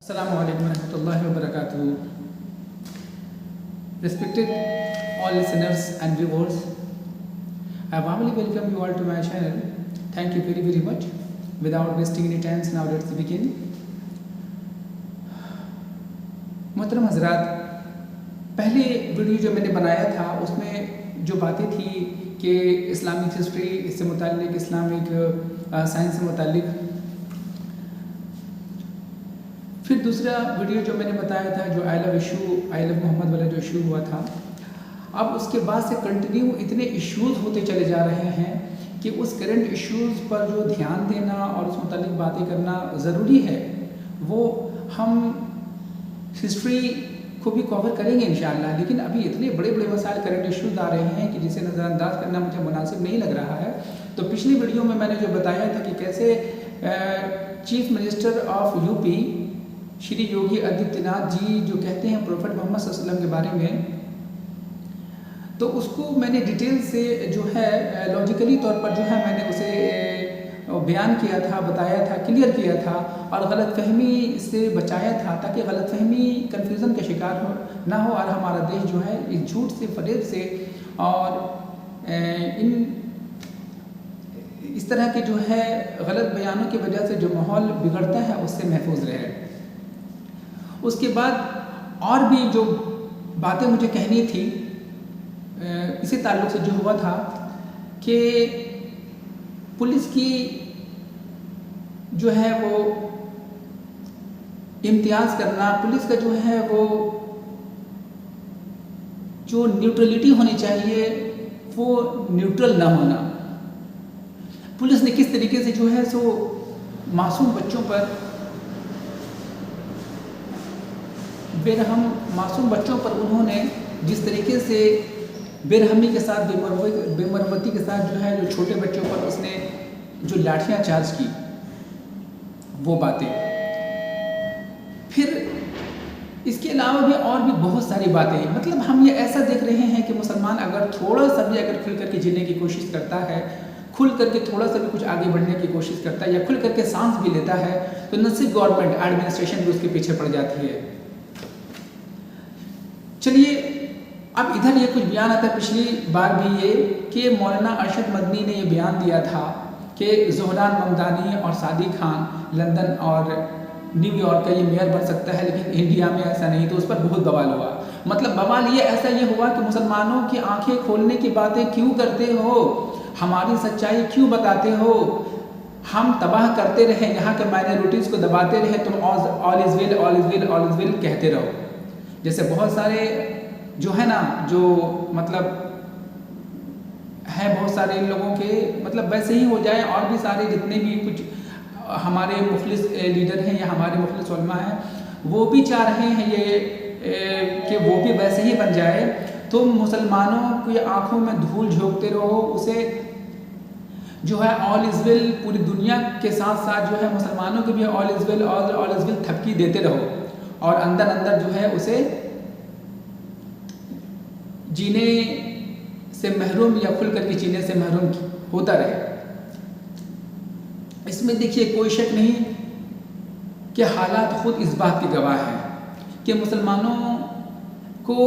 Assalamualaikum warahmatullahi wabarakatuh. Respected all listeners and viewers, I warmly welcome you all to my channel. Thank you very very much. Without wasting any time, now let's begin. मोहतरम हजरात, पहले video जो मैंने बनाया था उसमें जो बातें थी कि इस्लामिक हिस्ट्री, इससे मुताल्लिक इस्लामिक साइंस से मुताल्लिक, फिर दूसरा वीडियो जो मैंने बताया था जो आई लव मोहम्मद वाला जो इशू हुआ था, अब उसके बाद से कंटिन्यू इतने इश्यूज़ होते चले जा रहे हैं कि उस करंट इश्यूज़ पर जो ध्यान देना और उस मुतालिक बातें करना ज़रूरी है, वो हम हिस्ट्री को भी कवर करेंगे इंशाअल्लाह। लेकिन अभी इतने बड़े बड़े मसाइल करंट इश्यूज़ आ रहे हैं कि जिसे नज़रअंदाज करना मुझे मुनासिब नहीं लग रहा है। तो पिछली वीडियो में मैंने जो बताया था कि कैसे chief minister of UP Shri Yogi Adityanath ji जो कहते हैं प्रोफेट मोहम्मद सल्लल्लाहु अलैहि वसल्लम के बारे में, तो उसको मैंने डिटेल से जो है लॉजिकली तौर पर जो है मैंने उसे बयान किया था, बताया था, क्लियर किया था और गलतफहमी से बचाया था ताकि गलतफहमी कन्फ्यूज़न का शिकार ना हो और हमारा देश जो है इस झूठ से, फरेब से और इस तरह के जो है गलत बयानों की वजह से जो माहौल बिगड़ता है उससे महफूज रहे। उसके बाद और भी जो बातें मुझे कहनी थी इसी ताल्लुक़ से जो हुआ था कि पुलिस की जो है वो इम्तियाज़ करना, पुलिस का जो है वो जो न्यूट्रलिटी होनी चाहिए वो न्यूट्रल ना होना, पुलिस ने किस तरीके से जो है सो मासूम बच्चों पर मासूम बच्चों पर उन्होंने जिस तरीके से बेरहमी के साथ, बेमरवती के साथ जो है जो छोटे बच्चों पर उसने जो लाठियां चार्ज की, वो बातें। फिर इसके अलावा भी और भी बहुत सारी बातें, मतलब हम ये ऐसा देख रहे हैं कि मुसलमान अगर थोड़ा सा भी अगर खुल करके जीने की कोशिश करता है, खुल करके थोड़ा सा भी कुछ आगे बढ़ने की कोशिश करता है या खुल करके सांस भी लेता है, तो न सिर्फ गवर्नमेंट, एडमिनिस्ट्रेशन भी उसके पीछे पड़ जाती है। चलिए अब इधर ये कुछ बयान आता है, पिछली बार भी ये कि मौलाना अरशद मदनी ने ये बयान दिया था कि ज़ोहरान ममदानी और सादिक खान लंदन और न्यूयॉर्क का ये मेयर बन सकता है, लेकिन इंडिया में ऐसा नहीं। तो उस पर बहुत बवाल हुआ। मतलब बवाल ये ऐसा ये हुआ कि मुसलमानों की आंखें खोलने की बातें क्यों करते हो, हमारी सच्चाई क्यों बताते हो, हम तबाह करते रहे, यहाँ के माइनॉरिटीज़ को दबाते रहे, तुम all is well all is well all is well कहते रहो। जैसे बहुत सारे जो है ना, जो मतलब हैं बहुत सारे लोगों के, मतलब वैसे ही हो जाए और भी सारे जितने भी कुछ हमारे मुखलिस लीडर हैं या हमारे मुखलिस उलमा हैं, वो भी चाह रहे हैं ये कि वो भी वैसे ही बन जाए। तो मुसलमानों की आंखों में धूल झोंकते रहो, उसे जो है ऑल इज़ वेल पूरी दुनिया के साथ साथ जो है मुसलमानों के भी all is well all is well थपकी देते रहो और अंदर अंदर जो है उसे जीने से महरूम या खुल करके जीने से महरूम होता रहे। इसमें देखिए कोई शक नहीं कि हालात खुद इस बात के गवाह हैं कि मुसलमानों को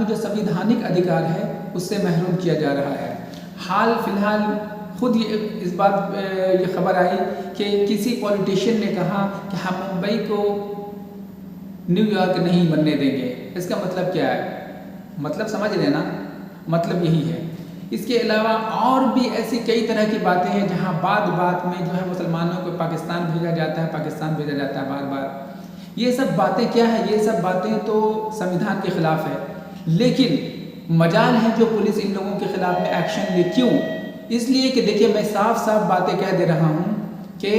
जो संवैधानिक अधिकार है उससे महरूम किया जा रहा है। हाल फिलहाल खुद इस बात ये खबर आई कि किसी पॉलिटिशियन ने कहा कि हम मुंबई को न्यूयॉर्क नहीं बनने देंगे। इसका मतलब क्या है? मतलब समझ लेना, मतलब यही है। इसके अलावा और भी ऐसी कई तरह की बातें हैं जहां बात में जो है मुसलमानों को पाकिस्तान भेजा जाता है बार बार। ये सब बातें क्या है? ये सब बातें तो संविधान के खिलाफ है, लेकिन मजाल है जो पुलिस इन लोगों के खिलाफ में एक्शन ले। क्यों? इसलिए कि देखिए मैं साफ बातें कह दे रहा हूँ कि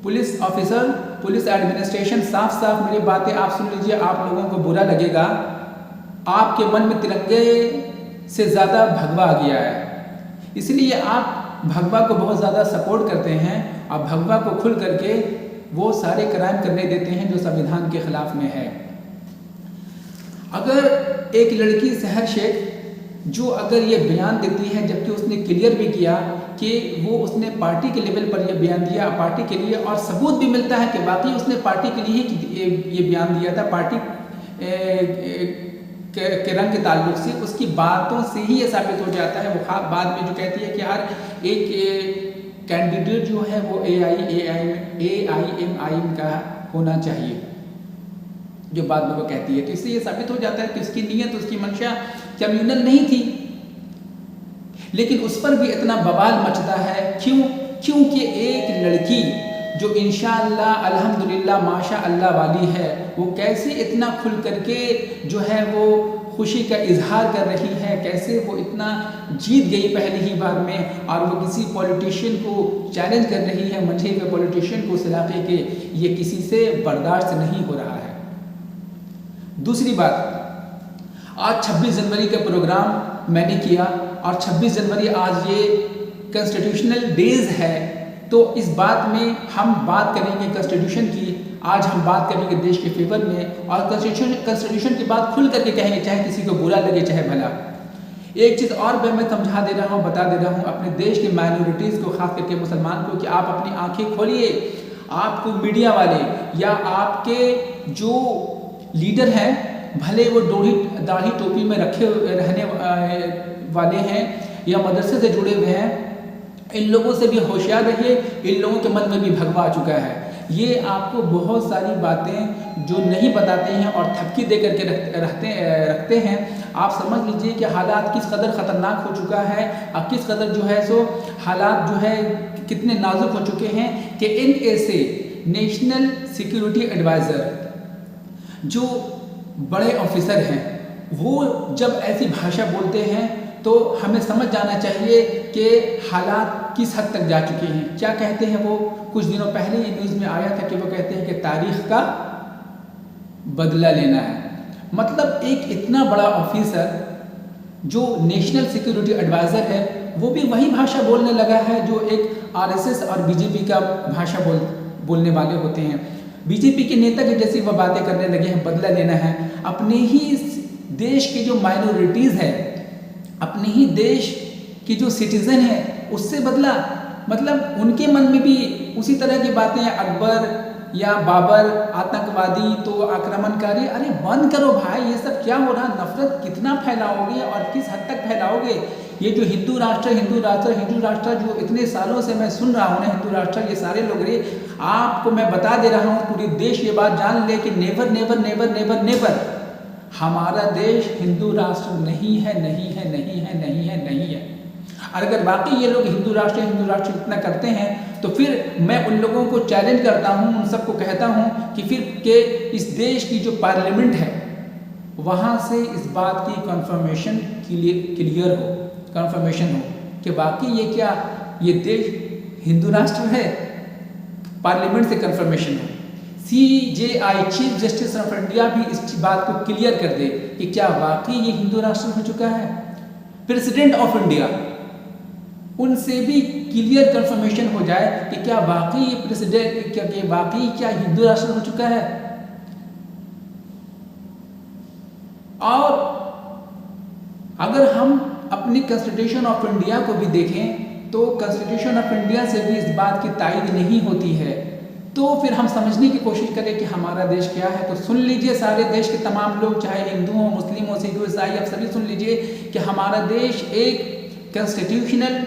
पुलिस ऑफिसर, पुलिस एडमिनिस्ट्रेशन, साफ मेरी बातें आप सुन लीजिए। आप लोगों को बुरा लगेगा, आपके मन में तिरंगे से ज़्यादा भगवा आ गया है, इसलिए आप भगवा को बहुत ज़्यादा सपोर्ट करते हैं और भगवा को खुल करके वो सारे क्राइम करने देते हैं जो संविधान के खिलाफ में है। अगर एक लड़की सहर शेख जो अगर ये बयान देती है, जबकि उसने क्लियर भी किया कि वो उसने पार्टी के लेवल पर यह बयान दिया, पार्टी के लिए, और सबूत भी मिलता है कि वाकई उसने पार्टी के लिए ही ये बयान दिया था, पार्टी के रंग के ताल्लुक से। उसकी बातों से ही ये साबित हो जाता है। वो बाद में जो कहती है कि हर एक कैंडिडेट जो है वो AIMIM का होना चाहिए, जो बाद में वो कहती है। तो इससे ये साबित हो जाता है कि उसकी नीयत, उसकी मंशा कम्युनल नहीं थी। लेकिन उस पर भी इतना बवाल मचता है, क्यों? क्योंकि एक लड़की जो इंशाअल्लाह अल्हम्दुलिल्लाह माशा अल्लाह वाली है, वो कैसे इतना खुल करके जो है वो खुशी का इजहार कर रही है, कैसे वो इतना जीत गई पहली ही बार में, और वो किसी पॉलिटिशियन को चैलेंज कर रही है, मंझे हुए पॉलिटिशियन को उस इलाके के, ये किसी से बर्दाश्त नहीं हो रहा है। दूसरी बात, आज 26 जनवरी का प्रोग्राम मैंने किया, और 26 जनवरी आज ये कॉन्स्टिट्यूशनल डेज है, तो इस बात में हम बात करेंगे कॉन्स्टिट्यूशन की। आज हम बात करेंगे देश के फेवर में, और कॉन्स्टिट्यूशन की बात खुल करके कहेंगे, चाहे किसी को बुरा लगे चाहे भला। एक चीज़ और मैं समझा दे रहा हूँ, बता दे रहा हूँ अपने देश के माइनॉरिटीज़ को, खास करके मुसलमान को, कि आप अपनी आंखें खोलिए। आपको मीडिया वाले या आपके जो लीडर हैं, भले वो दाढ़ी टोपी में रखे रहने वाले हैं या मदरसे से जुड़े हुए हैं, इन लोगों से भी होशियार रहिए। इन लोगों के मन में भी भगवा आ चुका है। ये आपको बहुत सारी बातें जो नहीं बताते हैं और थपकी दे करके रखते हैं। आप समझ लीजिए कि हालात किस कदर ख़तरनाक हो चुका है, और किस कदर जो है सो हालात जो है कितने नाजुक हो चुके हैं कि NSA नेशनल सिक्योरिटी एडवाइज़र जो बड़े ऑफिसर हैं, वो जब ऐसी भाषा बोलते हैं तो हमें समझ जाना चाहिए कि हालात किस हद तक जा चुके हैं। क्या कहते हैं वो? कुछ दिनों पहले ये न्यूज़ में आया था कि वो कहते हैं कि तारीख का बदला लेना है। मतलब एक इतना बड़ा ऑफिसर जो नेशनल सिक्योरिटी एडवाइज़र है, वो भी वही भाषा बोलने लगा है जो एक RSS और BJP का भाषा बोलने वाले होते हैं। BJP के नेता की जैसी वह बातें करने लगे हैं, बदला लेना है। अपने ही देश के जो माइनॉरिटीज़ है, अपने ही देश की जो सिटीज़न है, उससे बदला। मतलब उनके मन में भी उसी तरह की बातें, अकबर या बाबर आतंकवादी तो आक्रमणकारी। अरे बंद करो भाई, ये सब क्या हो रहा? नफरत कितना फैलाओगे और किस हद तक फैलाओगे? ये जो हिंदू राष्ट्र जो इतने सालों से मैं सुन रहा हूँ ना, हिंदू राष्ट्र, ये सारे लोग रे, आपको मैं बता दे रहा हूँ, पूरी देश ये बात जान ले कि never never never never never हमारा देश हिंदू राष्ट्र नहीं है, नहीं है, नहीं है, नहीं है, नहीं है। और अगर वाकई ये लोग हिंदू राष्ट्र इतना करते हैं, तो फिर मैं उन लोगों को चैलेंज करता हूँ, उन सबको कहता हूँ कि फिर के इस देश की जो पार्लियामेंट है, वहाँ से इस बात की कंफर्मेशन क्लियर हो, कंफर्मेशन हो कि वाकई ये क्या, ये देश हिंदू राष्ट्र है। पार्लियामेंट से कंफर्मेशन हो। CJI chief justice of India भी इस बात को क्लियर कर दे कि क्या वाकई ये हिंदू राष्ट्र हो चुका है। प्रेसिडेंट ऑफ इंडिया, उनसे भी क्लियर कंफर्मेशन हो जाए कि क्या वाकई ये प्रेसिडेंट वाकई क्या हिंदू राष्ट्र हो चुका है। और अगर हम अपनी कॉन्स्टिट्यूशन ऑफ इंडिया को भी देखें, तो कॉन्स्टिट्यूशन ऑफ इंडिया से भी इस बात की तायद नहीं होती है। तो फिर हम समझने की कोशिश करें कि हमारा देश क्या है। तो सुन लीजिए सारे देश के तमाम लोग, चाहे हिंदू हो, मुस्लिम हो, सिख हो, ईसाई, आप सभी सुन लीजिए कि हमारा देश एक कॉन्स्टिट्यूशनल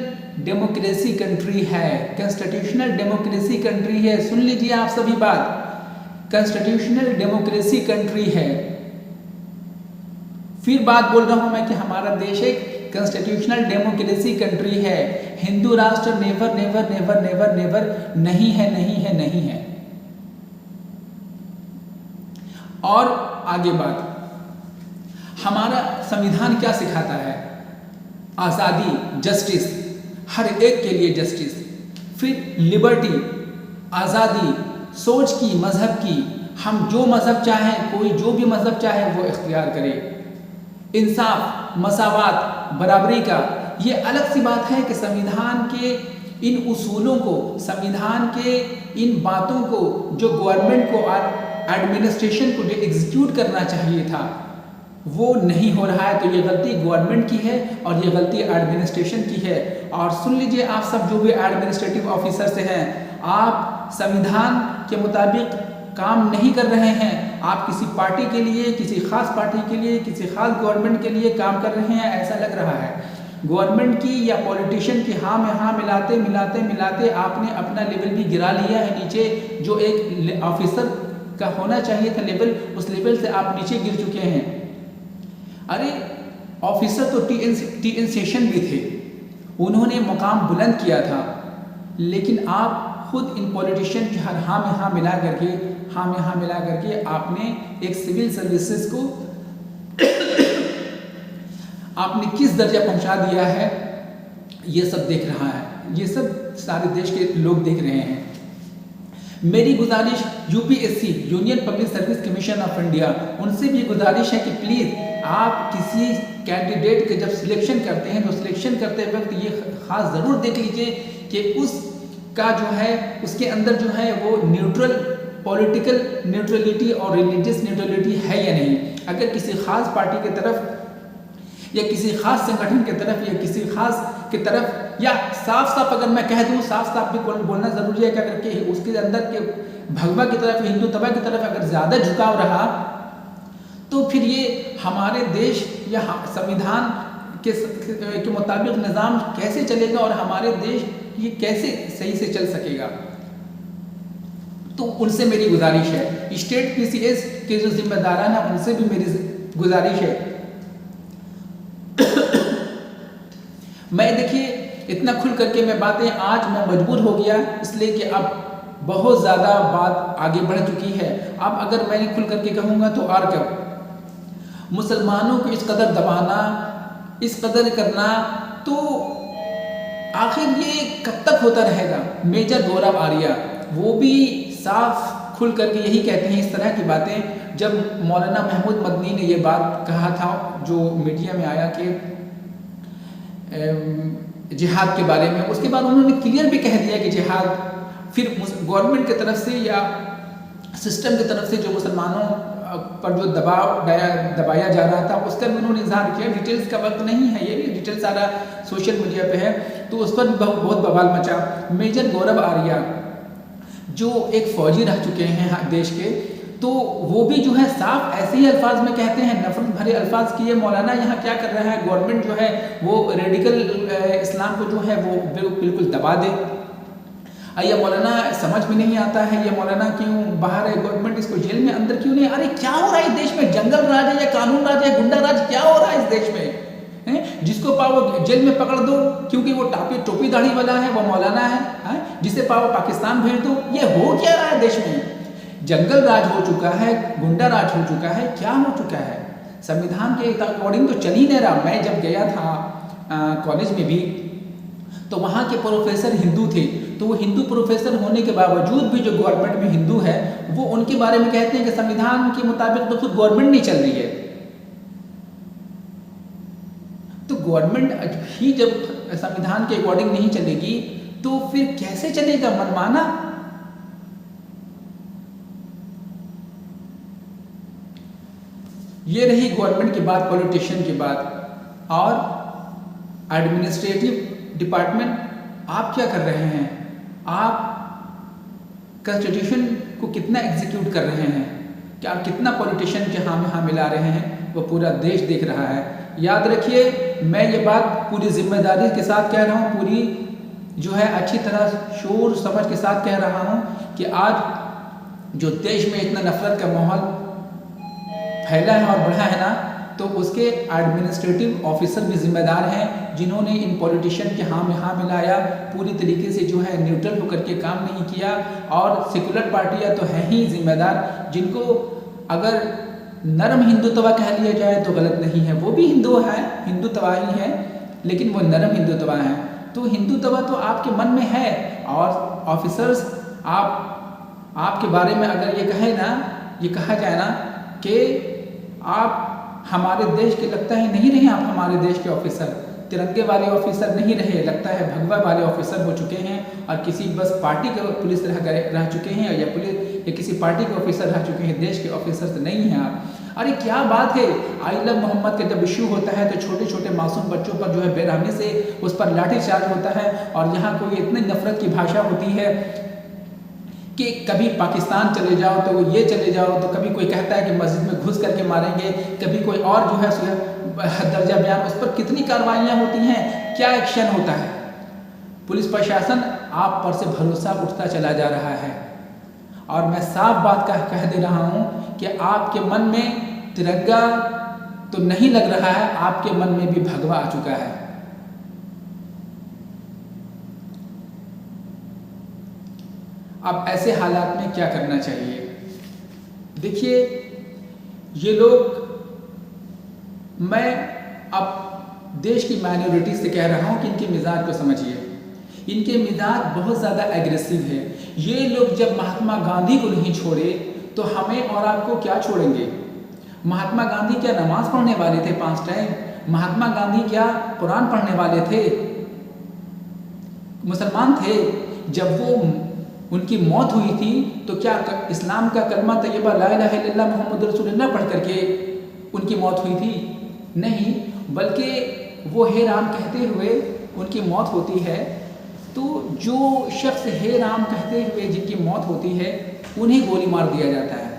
डेमोक्रेसी कंट्री है। कॉन्स्टिट्यूशनल डेमोक्रेसी कंट्री है। सुन लीजिए आप सभी बात, कॉन्स्टिट्यूशनल डेमोक्रेसी कंट्री है। फिर बात बोल रहा हूं मैं कि हमारा देश एक कॉन्स्टिट्यूशनल डेमोक्रेसी कंट्री है। हिंदू राष्ट्र never never never never never नहीं है, नहीं है, नहीं है। और आगे बात, हमारा संविधान क्या सिखाता है? आज़ादी, जस्टिस, हर एक के लिए जस्टिस, फिर लिबर्टी, आज़ादी, सोच की, मजहब की, हम जो मजहब चाहें, कोई जो भी मजहब चाहे वो इख्तियार करे, इंसाफ, मसावात, बराबरी का। ये अलग सी बात है कि संविधान के इन उसूलों को, संविधान के इन बातों को जो गवर्नमेंट को और एडमिनिस्ट्रेशन को जो एग्जीक्यूट करना चाहिए था, वो नहीं हो रहा है। तो ये गलती गवर्नमेंट की है और ये गलती एडमिनिस्ट्रेशन की है। और सुन लीजिए आप सब जो भी एडमिनिस्ट्रेटिव ऑफिसर से हैं, आप संविधान के मुताबिक काम नहीं कर रहे हैं। आप किसी पार्टी के लिए, किसी खास पार्टी के लिए, किसी खास गवर्नमेंट के लिए काम कर रहे हैं, ऐसा लग रहा है। गवर्नमेंट की या पॉलिटिशियन की हाँ में हाँ मिलाते मिलाते मिलाते आपने अपना लेवल भी गिरा लिया है नीचे। जो एक ऑफिसर का होना चाहिए था लेवल, उस लेवल से आप नीचे गिर चुके हैं। अरे ऑफिसर तो टी.एन. शेषन भी थे, उन्होंने मुकाम बुलंद किया था, लेकिन आप खुद इन पॉलिटिशियन की हर हाँ में हाँ मिला करके आपने एक सिविल सर्विसेज को आपने किस दर्जा पहुंचा दिया है, ये सब देख रहा है, ये सब सारे देश के लोग देख रहे हैं। मेरी गुजारिश UPSC, union public service commission of India, उनसे भी गुजारिश है कि प्लीज़ आप किसी कैंडिडेट के जब सिलेक्शन करते हैं तो सिलेक्शन करते वक्त ये खास ज़रूर देख लीजिए कि उसका जो है, उसके अंदर जो है वो न्यूट्रल, पॉलिटिकल न्यूट्रलिटी और रिलीजियस न्यूट्रलिटी है या नहीं। अगर किसी खास पार्टी की तरफ या किसी खास संगठन की तरफ या किसी खास की तरफ, या साफ साफ अगर मैं कह दूं, साफ साफ भी बोलना जरूरी है, क्या करके उसके अंदर के भगवा की तरफ, हिंदुत्व की तरफ अगर ज़्यादा झुकाव रहा तो फिर ये हमारे देश या संविधान के मुताबिक निज़ाम कैसे चलेगा और हमारे देश ये कैसे सही से चल सकेगा। तो उनसे मेरी गुजारिश है, स्टेट पीसीएस के जो जिम्मेदारान हैं उनसे भी मेरी गुजारिश है। मैं देखिए इतना खुल करके मैं बातें आज मैं मजबूर हो गया, इसलिए कि अब बहुत ज़्यादा बात आगे बढ़ चुकी है। अब अगर मैं खुल करके कहूँगा तो और कब मुसलमानों को इस कदर दबाना, इस कदर करना, तो आखिर ये कब तक होता रहेगा। मेजर गौरव आर्या वो भी साफ खुल करके यही कहते हैं इस तरह की बातें। जब मौलाना महमूद मदनी ने ये बात कहा था, जो मीडिया में आया कि जिहाद के बारे में, उसके बाद उन्होंने क्लियर भी कह दिया कि जिहाद फिर गवर्नमेंट की तरफ से या सिस्टम की तरफ से जो मुसलमानों पर जो दबाया जा रहा था उसका भी उन्होंने इजहार किया। डिटेल्स का वक्त नहीं है, ये भी डिटेल सारा सोशल मीडिया पे है, तो उस पर भी बहुत बवाल मचा। मेजर गौरव आर्या जो एक फौजी रह चुके हैं देश के, तो वो भी जो है साफ ऐसे ही अल्फाज में कहते हैं, नफरत भरे अल्फाज कि ये मौलाना यहाँ क्या कर रहा है, गवर्नमेंट जो है वो रेडिकल इस्लाम को जो है वो बिल्कुल दबा दे। ये मौलाना समझ में नहीं आता है, ये मौलाना क्यों बाहर है, गवर्नमेंट इसको जेल में अंदर क्यों नहीं। अरे क्या हो रहा है इस देश में, जंगल राज है या कानून राज है, गुंडा राज, क्या हो रहा है इस देश में? जिसको पाओ जेल में पकड़ दो क्योंकि वो टोपी दाढ़ी वाला है, वो मौलाना है, जिसे पाओ पाकिस्तान भेज दो। ये हो क्या रहा है देश में? जंगल राज हो चुका है, गुंडा राज हो चुका है, क्या हो चुका है? संविधान के अकॉर्डिंग तो चल ही नहीं रहा। मैं जब गया था कॉलेज में भी, तो वहाँ के प्रोफेसर हिंदू थे, तो वो हिंदू प्रोफेसर होने के बावजूद भी जो गवर्नमेंट में हिंदू है वो उनके बारे में कहते हैं कि संविधान के मुताबिक तो खुद गवर्नमेंट नहीं चल रही है। तो गवर्नमेंट ही जब संविधान के अकॉर्डिंग नहीं चलेगी तो फिर कैसे चलेगा मनमाना? ये रही गवर्नमेंट की बात, पॉलिटिशियन की बात। और एडमिनिस्ट्रेटिव डिपार्टमेंट आप क्या कर रहे हैं? आप कॉन्स्टिट्यूशन को कितना एग्जीक्यूट कर रहे हैं? क्या आप कितना पॉलिटिशियन के हाँ में हाँ मिला रहे हैं? वो पूरा देश देख रहा है। याद रखिए, मैं ये बात पूरी जिम्मेदारी के साथ कह रहा हूँ, पूरी जो है अच्छी तरह शोर समझ के साथ कह रहा हूँ कि आज जो देश में इतना नफरत का माहौल फैला है और बढ़ा है ना, तो उसके एडमिनिस्ट्रेटिव ऑफिसर भी जिम्मेदार हैं, जिन्होंने इन पॉलिटिशियन के हाँ में हाँ मिलाया, पूरी तरीके से जो है न्यूट्रल होकर के काम नहीं किया। और सेकुलर पार्टियां तो हैं ही जिम्मेदार, जिनको अगर नरम हिंदुत्व कह लिया जाए तो गलत नहीं है, वो भी हिंदू है, हिंदुत्व ही है, लेकिन वो नरम हिंदुत्व है। तो हिंदुत्व तो आपके मन में है। और ऑफिसर्स आपके बारे में अगर ये कहा जाए ना कि आप हमारे देश के, लगता है नहीं रहे आप हमारे देश के ऑफिसर, तिरंगे वाले ऑफिसर नहीं रहे, लगता है भगवा वाले ऑफिसर हो चुके हैं और किसी बस पार्टी के पुलिस रह चुके हैं या पुलिस या किसी पार्टी के ऑफिसर रह चुके हैं, देश के ऑफिसर तो नहीं हैं आप। अरे क्या बात है, आई लव मोहम्मद का जब इशू होता है तो छोटे छोटे मासूम बच्चों पर जो है बेरहमी से उस पर लाठीचार्ज होता है, और यहाँ कोई इतनी नफरत की भाषा होती है कि कभी पाकिस्तान चले जाओ तो ये चले जाओ, तो कभी कोई कहता है कि मस्जिद में घुस करके मारेंगे, कभी कोई और जो है दर्जा बयान, उस पर कितनी कार्रवाइयाँ होती हैं, क्या एक्शन होता है। पुलिस प्रशासन आप पर से भरोसा उठता चला जा रहा है, और मैं साफ बात कह दे रहा हूँ कि आपके मन में तिरंगा तो नहीं लग रहा है, आपके मन में भी भगवा आ चुका है। अब ऐसे हालात में क्या करना चाहिए? देखिए, ये लोग, मैं अब देश की माइनॉरिटी से कह रहा हूँ कि इनके मिजाज को समझिए। इनके मिजाज बहुत ज़्यादा एग्रेसिव है। ये लोग जब महात्मा गांधी को नहीं छोड़े तो हमें और आपको क्या छोड़ेंगे? महात्मा गांधी क्या नमाज पढ़ने वाले थे 5 टाइम? महात्मा गांधी क्या कुरान पढ़ने वाले थे? मुसलमान थे। जब वो उनकी मौत हुई थी तो क्या इस्लाम का कलमा तैयबा ला इलाहा इल्लल्लाह मुहम्मद रसूलुल्लाह पढ़ करके उनकी मौत हुई थी? नहीं, बल्कि वो हे राम कहते हुए उनकी मौत होती है। तो जो शख्स हे राम कहते हुए जिनकी मौत होती है उन्हें गोली मार दिया जाता है,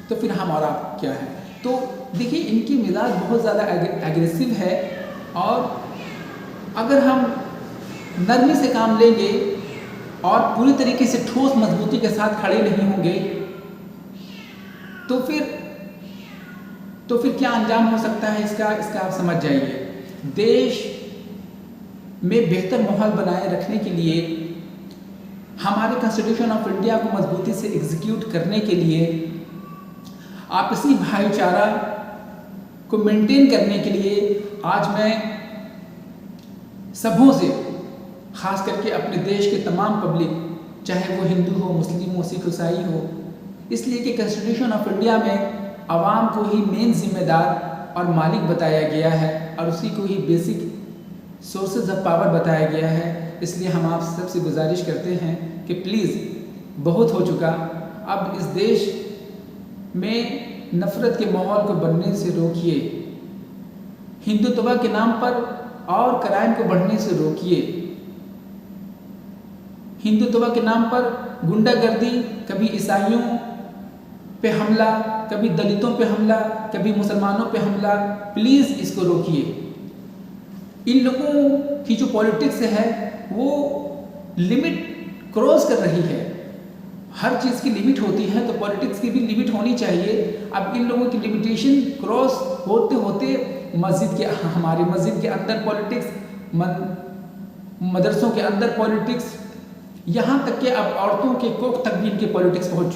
तो फिर हम और आप क्या है? तो देखिए, इनकी मिजाज बहुत ज़्यादा एग्रेसिव है, और अगर हम नरमी से काम लेंगे और पूरी तरीके से ठोस मजबूती के साथ खड़े नहीं होंगे तो फिर क्या अंजाम हो सकता है इसका आप समझ जाइए। देश में बेहतर माहौल बनाए रखने के लिए, हमारे कॉन्स्टिट्यूशन ऑफ इंडिया को मजबूती से एग्जीक्यूट करने के लिए, आपसी भाईचारा को मेंटेन करने के लिए आज मैं सबों से, खास करके अपने देश के तमाम पब्लिक, चाहे वो हिंदू हो, मुस्लिम हो, सिख, ईसाई हो, इसलिए कि कॉन्स्टिट्यूशन ऑफ इंडिया में आवाम को ही मेन जिम्मेदार और मालिक बताया गया है और उसी को ही बेसिक सोर्सेज ऑफ पावर बताया गया है। इसलिए हम आप सबसे गुजारिश करते हैं कि प्लीज़, बहुत हो चुका, अब इस देश में नफ़रत के माहौल को बनने से रोकिए, हिंदुत्व के नाम पर और क्राइम को बढ़ने से रोकिए। हिंदुत्व के नाम पर गुंडागर्दी, कभी ईसाइयों पे हमला, कभी दलितों पे हमला, कभी मुसलमानों पे हमला, प्लीज़ इसको रोकिए। इन लोगों की जो पॉलिटिक्स है वो लिमिट क्रॉस कर रही है। हर चीज़ की लिमिट होती है, तो पॉलिटिक्स की भी लिमिट होनी चाहिए। अब इन लोगों की लिमिटेशन क्रॉस होते होते हमारी मस्जिद के अंदर पॉलिटिक्स, मदरसों के अंदर पॉलिटिक्स, यहाँ तक कि अब औरतों के कोख तक भी इनकी पॉलिटिक्स पहुँच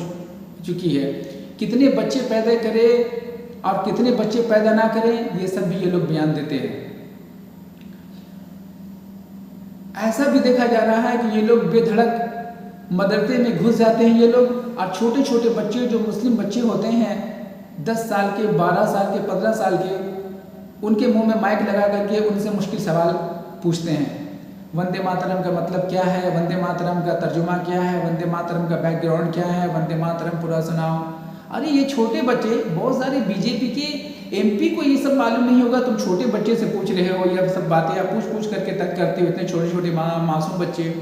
चुकी है। कितने बच्चे पैदा करें और कितने बच्चे पैदा ना करें, ये सब भी ये लोग बयान देते हैं। ऐसा भी देखा जा रहा है कि ये लोग बेधड़क मदरसे में घुस जाते हैं ये लोग, और छोटे छोटे बच्चे जो मुस्लिम बच्चे होते हैं 10 साल के, 12 साल के, 15 साल के, उनके मुंह में माइक लगा करके उनसे मुश्किल सवाल पूछते हैं। वंदे मातरम का मतलब क्या है? वंदे मातरम का तर्जुमा क्या है? वंदे मातरम का बैकग्राउंड क्या है? वंदे मातरम पूरा सुनाओ। अरे ये छोटे बच्चे, बहुत सारे बीजेपी के एमपी को ये सब मालूम नहीं होगा, तुम छोटे बच्चे से पूछ रहे हो ये सब बातें, आप पूछ करके तक करते हो, इतने छोटे छोटे मासूम बच्चे।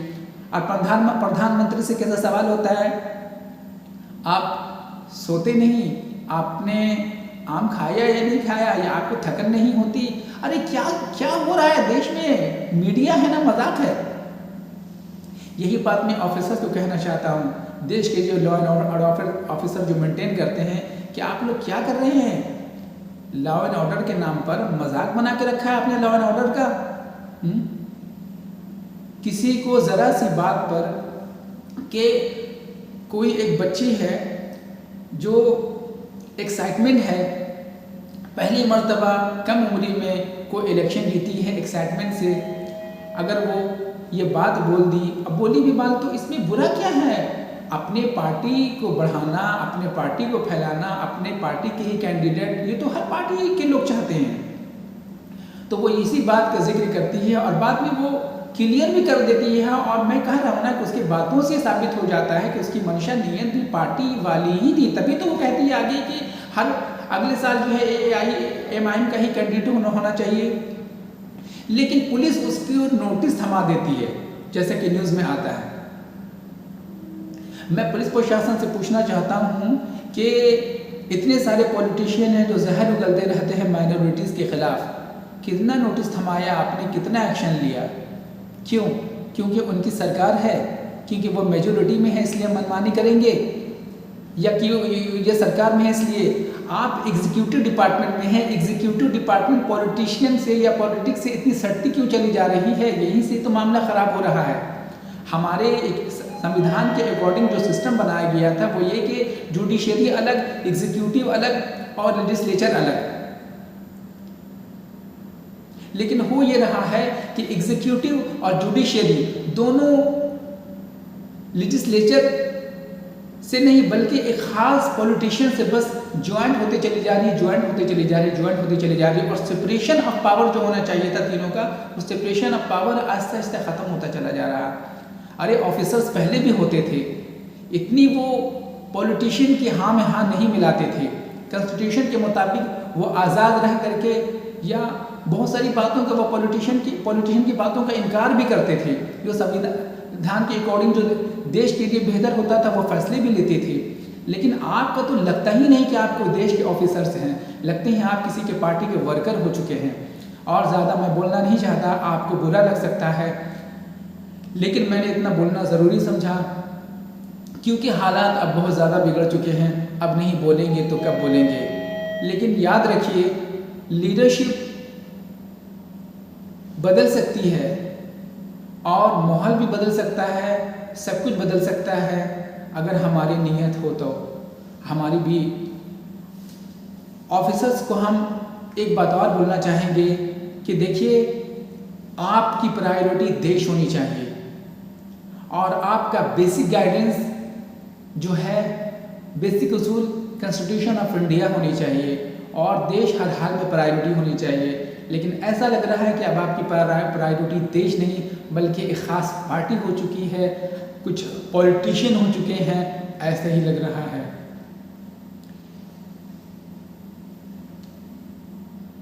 और प्रधानमंत्री से कैसा सवाल होता है, आप सोते नहीं, आपने आम खाया या नहीं खाया, या आपको थकन नहीं होती? अरे क्या क्या हो रहा है देश में? मीडिया है ना मजाक है? यही बात मैं ऑफिसर्स को कहना चाहता हूँ, देश के जो लॉ एंड ऑर्डर ऑफिसर जो मेंटेन करते हैं, कि आप लोग क्या कर रहे हैं? लॉ एंड ऑर्डर के नाम पर मजाक बना के रखा है आपने लॉ एंड ऑर्डर का। किसी को ज़रा सी बात पर कि कोई एक बच्ची है जो एक्साइटमेंट है, पहली मर्तबा कम उम्र में कोई इलेक्शन जीती है, एक्साइटमेंट से अगर वो ये बात बोल दी, अब बोली भी बात, तो इसमें बुरा क्या है? अपने पार्टी को बढ़ाना, अपने पार्टी को फैलाना, अपने पार्टी के ही कैंडिडेट, ये तो हर पार्टी के लोग चाहते हैं। तो वो इसी बात का जिक्र करती है और बाद में वो क्लियर भी कर देती है। और मैं कह रहा हूँ ना कि उसकी बातों से साबित हो जाता है कि उसकी मंशा नीयत भी पार्टी वाली ही थी, तभी तो वो कहती है आगे कि हर अगले साल जो है AIMIM का ही कैंडिडेट होना चाहिए। लेकिन पुलिस उसकी ओर नोटिस थमा देती है, जैसे कि न्यूज़ में आता है। मैं पुलिस प्रशासन से पूछना चाहता हूँ कि इतने सारे पॉलिटिशियन हैं जो जहर उगलते रहते हैं माइनॉरिटीज़ के ख़िलाफ़, कितना नोटिस थमाया आपने, कितना एक्शन लिया? क्यों? क्योंकि उनकी सरकार है, क्योंकि वो मेजोरिटी में है इसलिए मनमानी करेंगे, या क्यों ये सरकार में है इसलिए? आप एग्जीक्यूटिव डिपार्टमेंट में हैं, एग्जीक्यूटिव डिपार्टमेंट पॉलिटिशियन से या पॉलिटिक्स से इतनी सटती क्यों चली जा रही है? यहीं से तो मामला ख़राब हो रहा है। हमारे एक संविधान के अकॉर्डिंग जो सिस्टम बनाया गया था वो ये कि जुडिशरी अलग, एग्जीक्यूटिव अलग और लेजिस्लेचर अलग। लेकिन हो ये रहा है कि एग्जीक्यूटिव और जुडिशरी दोनों लेजिस्लेचर से नहीं बल्कि एक ख़ास पॉलिटिशियन से बस ज्वाइंट होते चली जा रही है, ज्वाइंट होते चली जा रही है, ज्वाइंट होते चली जा रही है। और सेपरेशन ऑफ पावर जो होना चाहिए था तीनों का, उस separation of power Aahista Aahista ख़त्म होता चला जा रहा है। अरे ऑफिसर्स पहले भी होते थे, इतनी वो पॉलिटिशियन की हाँ में हाँ नहीं मिलाते थे। कॉन्स्टिट्यूशन के मुताबिक वो आज़ाद रह करके या बहुत सारी बातों का वो पॉलिटिशियन की बातों का इनकार भी करते थे। जो संविधान के अकॉर्डिंग जो देश के लिए बेहतर होता था वो फैसले भी लेते थे। लेकिन आपका तो लगता ही नहीं कि आपको देश के ऑफिसर्स हैं, लगते हैं आप किसी के पार्टी के वर्कर हो चुके हैं। और ज़्यादा मैं बोलना नहीं चाहता, आपको बुरा लग सकता है, लेकिन मैंने इतना बोलना ज़रूरी समझा क्योंकि हालात अब बहुत ज़्यादा बिगड़ चुके हैं। अब नहीं बोलेंगे तो कब बोलेंगे? लेकिन याद रखिए, लीडरशिप बदल सकती है और माहौल भी बदल सकता है, सब कुछ बदल सकता है अगर हमारी नीयत हो तो। हमारी भी ऑफिसर्स को हम एक बात और बोलना चाहेंगे कि देखिए, आपकी प्रायोरिटी देश होनी चाहिए और आपका बेसिक गाइडेंस जो है, बेसिक उसूल कॉन्स्टिट्यूशन ऑफ इंडिया होनी चाहिए और देश हर हाल में प्रायोरिटी होनी चाहिए। लेकिन ऐसा लग रहा है कि अब आपकी प्रायोरिटी देश नहीं बल्कि एक ख़ास पार्टी हो चुकी है, कुछ पॉलिटिशियन हो चुके हैं, ऐसा ही लग रहा है।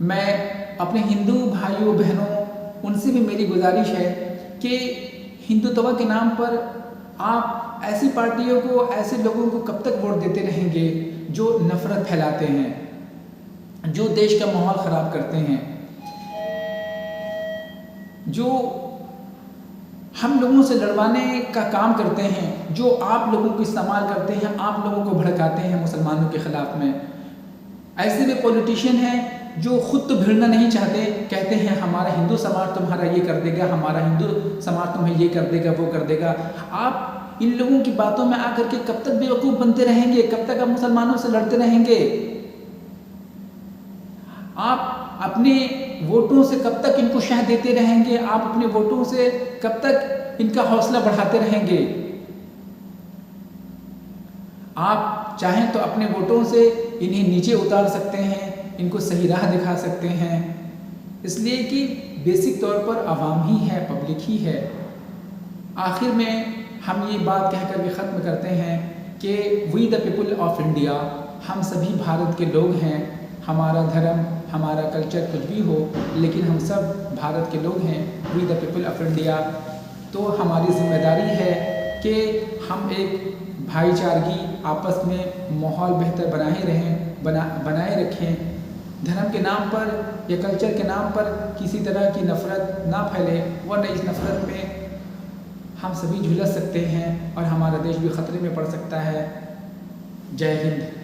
मैं अपने हिंदू भाइयों बहनों उनसे भी मेरी गुजारिश है कि हिंदुत्व के नाम पर आप ऐसी पार्टियों को, ऐसे लोगों को कब तक वोट देते रहेंगे जो नफरत फैलाते हैं, जो देश का माहौल ख़राब करते हैं, जो हम लोगों से लड़वाने का काम करते हैं, जो आप लोगों को इस्तेमाल करते हैं, आप लोगों को भड़काते हैं मुसलमानों के ख़िलाफ़ में। ऐसे भी पॉलिटिशियन हैं जो खुद तो भिड़ना नहीं चाहते, कहते हैं हमारा हिंदू समाज तुम्हारा ये कर देगा, हमारा हिंदू समाज तुम्हें ये कर देगा, वो कर देगा। आप इन लोगों की बातों में आकर के कब तक बेवकूफ़ बनते रहेंगे? कब तक आप मुसलमानों से लड़ते रहेंगे? आप अपने वोटों से कब तक इनको शह देते रहेंगे? आप अपने वोटों से कब तक इनका हौसला बढ़ाते रहेंगे? आप चाहें तो अपने वोटों से इन्हें नीचे उतार सकते हैं, इनको सही राह दिखा सकते हैं, इसलिए कि बेसिक तौर पर आवाम ही है, पब्लिक ही है। आखिर में हम ये बात कह कर के ख़त्म करते हैं कि we the people of India, हम सभी भारत के लोग हैं। हमारा धर्म, हमारा कल्चर कुछ भी हो, लेकिन हम सब भारत के लोग हैं, we the people of India. तो हमारी जिम्मेदारी है कि हम एक भाईचारगी आपस में माहौल बेहतर बनाए रखें। धर्म के नाम पर या कल्चर के नाम पर किसी तरह की नफ़रत ना फैले, वरना इस नफ़रत में हम सभी झुलस सकते हैं और हमारा देश भी ख़तरे में पड़ सकता है। जय हिंद।